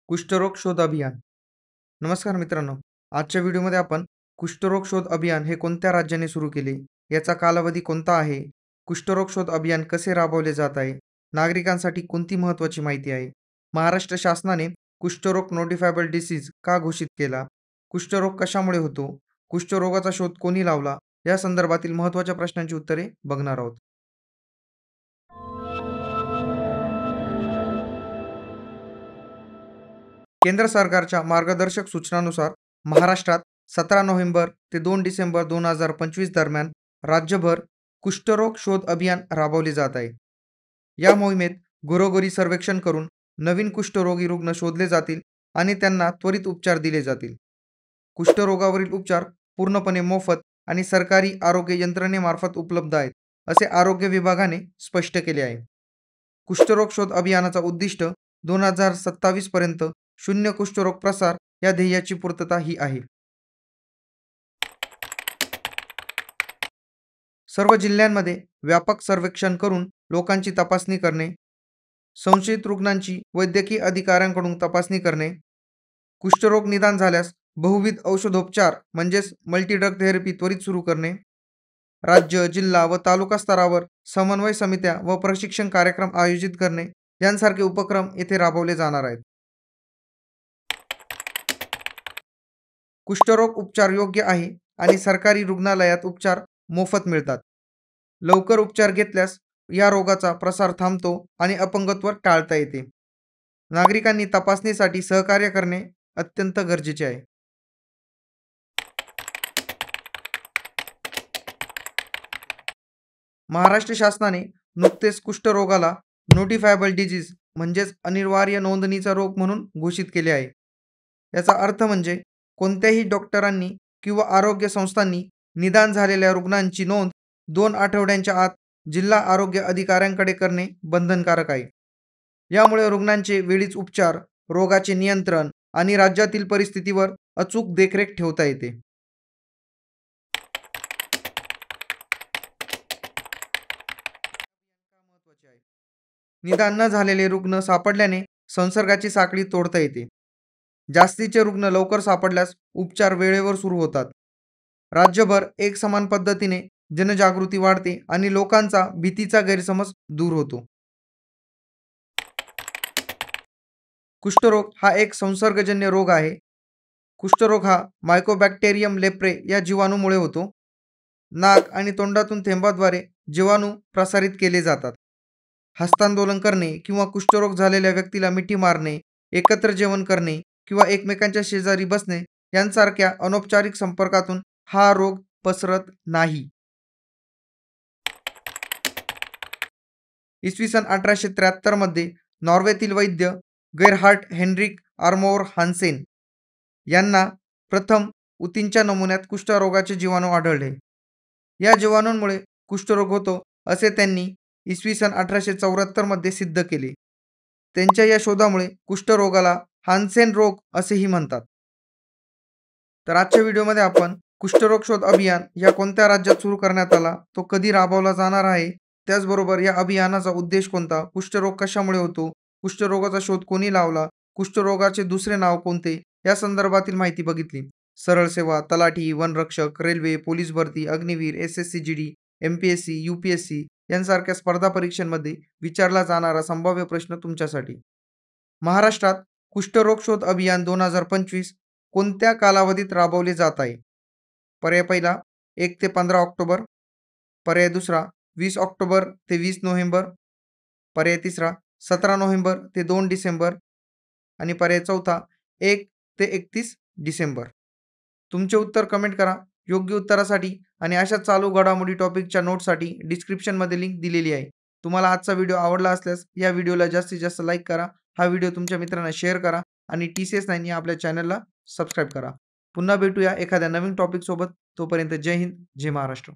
कुष्ठरोग शोध अभियान. नमस्कार मित्रांनो. आजच्या व्हिडिओमध्ये आपण कुष्ठरोग शोध अभियान हे कोणत्या राज्याने सुरू केले, याचा कालावधी कोणता आहे, कुष्ठरोग शोध अभियान कसे राबवले जात आहे, नागरिकांसाठी कोणती महत्त्वाची माहिती आहे, महाराष्ट्र शासनाने कुष्ठरोग नोटिफायबल डिसीज का घोषित केला, कुष्ठरोग कशामुळे होतो, कुष्ठरोगाचा शोध कोणी लावला, या संदर्भातील महत्त्वाच्या प्रश्नांची उत्तरे बघणार आहोत. केंद्र सरकारच्या मार्गदर्शक सूचनानुसार महाराष्ट्रात 17 नोव्हेंबर ते 2 डिसेंबर 2025 दरम्यान राज्यभर कुष्ठरोग शोध अभियान राबवले जात आहे. या मोहिमेत घरोघरी सर्वेक्षण करून नवीन कुष्ठरोगी रुग्ण शोधले जातील आणि त्यांना त्वरित उपचार दिले जातील. कुष्ठरोगावरील उपचार पूर्णपणे मोफत आणि सरकारी आरोग्य यंत्रणेमार्फत उपलब्ध आहेत, असे आरोग्य विभागाने स्पष्ट केले आहे. कुष्ठरोग शोध अभियानाचा उद्दिष्ट 2027 पर्यंत शून्य कुष्ठरोग प्रसार या ध्येयाची पूर्तता ही आहे. सर्व जिल्ह्यांमध्ये व्यापक सर्वेक्षण करून लोकांची तपासणी करणे, संशयित रुग्णांची वैद्यकीय अधिकाऱ्यांकडून तपासणी करणे, कुष्ठरोग निदान झाल्यास बहुविध औषधोपचार म्हणजेच मल्टीड्रग थेरपी त्वरित सुरू करणे, राज्य, जिल्हा व तालुका स्तरावर समन्वय समित्या व प्रशिक्षण कार्यक्रम आयोजित करणे यांसारखे उपक्रम येथे राबवले जाणार आहेत. कुष्ठरोग उपचार योग्य आहे आणि सरकारी रुग्णालयात उपचार मोफत मिळतात. लवकर उपचार घेतल्यास या रोगाचा प्रसार थांबतो आणि अपंगत्व टाळता येते. नागरिकांनी तपासणीसाठी सहकार्य करणे अत्यंत गरजेचे आहे. महाराष्ट्र शासनाने नुकतेच कुष्ठरोगाला नोटिफायबल डिजीज म्हणजेच अनिवार्य नोंदणीचा रोग म्हणून घोषित केले आहे. याचा अर्थ म्हणजे कोणत्याही डॉक्टरांनी किंवा आरोग्य संस्थांनी निदान झालेल्या रुग्णांची नोंद 2 आठवड्यांच्या आत जिल्हा आरोग्य अधिकाऱ्यांकडे करणे बंधनकारक आहे. यामुळे रुग्णांचे वेळीच उपचार, रोगाचे नियंत्रण आणि राज्यातील परिस्थितीवर अचूक देखरेख ठेवता येते. निदान न झालेले रुग्ण सापडल्याने संसर्गाची साखळी तोडता येते. जास्तीचे रुग्ण लवकर सापडल्यास उपचार वेळेवर सुरू होतात. राज्यभर एक समान पद्धतीने जनजागृती वाढते आणि लोकांचा भीतीचा गैरसमज दूर होतो. कुष्ठरोग हा एक संसर्गजन्य रोग आहे. कुष्ठरोग हा मायकोबॅक्टेरियम लेप्रे या जीवाणूमुळे होतो. नाक आणि तोंडातून थेंबाद्वारे जीवाणू प्रसारित केले जातात. हस्तांदोलन करणे किंवा कुष्ठरोग झालेल्या व्यक्तीला मिठी मारणे, एकत्र जेवण करणे किंवा एकमेकांच्या शेजारी बसणे यांसारख्या अनौपचारिक संपर्कातून हा रोग पसरत नाही. इसवी सन 1873 मध्ये नॉर्वेतील वैद्य गेरहार्ट हेनरिक आर्मोर हान्सेन यांना प्रथम उतींच्या नमुन्यात कुष्ठरोगाचे जीवाणू आढळले. या जीवाणूंमुळे कुष्ठरोग होतो असे त्यांनी इसवी सन 1874 मध्ये सिद्ध केले. त्यांच्या या शोधामुळे कुष्ठरोगाला हान्सेन रोग असेही म्हणतात. तर आजच्या व्हिडिओमध्ये आपण कुष्ठरोग शोध अभियान या कोणत्या राज्यात सुरू करण्यात आला, तो कधी राबवला जाणार आहे, त्याचबरोबर या अभियानाचा उद्देश कोणता, कुष्ठरोग कशामुळे होतो, कुष्ठरोगाचा शोध कोणी लावला, कुष्ठरोगाचे दुसरे नाव कोणते, या संदर्भातील माहिती बघितली. सरळ सेवा, तलाठी, वनरक्षक, रेल्वे, पोलीस भरती, अग्निवीर, SSC-GD, MPSC, UPSC यांसारख्या स्पर्धा परीक्षांमध्ये विचारला जाणारा संभाव्य प्रश्न तुमच्यासाठी. महाराष्ट्रात कुष्ठरोग शोध अभियान 2025 कोणत्या कालावधीत राबवले जात आहे? पर्याय पहिला 1 ते 15 ऑक्टोबर, पर्याय दुसरा 20 ऑक्टोबर ते 20 नोव्हेंबर, पर्याय तिसरा 17 नोव्हेंबर ते 2 डिसेंबर आणि पर्याय चौथा 1 ते 31 डिसेंबर. तुमचे उत्तर कमेंट करा. योग्य उत्तरासाठी आणि अशा चालू घडामोडी टॉपिकच्या नोट्ससाठी डिस्क्रिप्शनमध्ये लिंक दिलेली आहे. तुम्हाला आजचा व्हिडिओ आवडला असल्यास या व्हिडिओला जास्तीत जास्त लाईक करा, हा व्हिडिओ तुमच्या मित्रांना शेअर करा आणि TCS9 या आपल्या चॅनलला सबस्क्राईब करा. पुन्हा भेटूया एखाद्या नवीन टॉपिकसोबत. तोपर्यंत जय हिंद, जय महाराष्ट्र.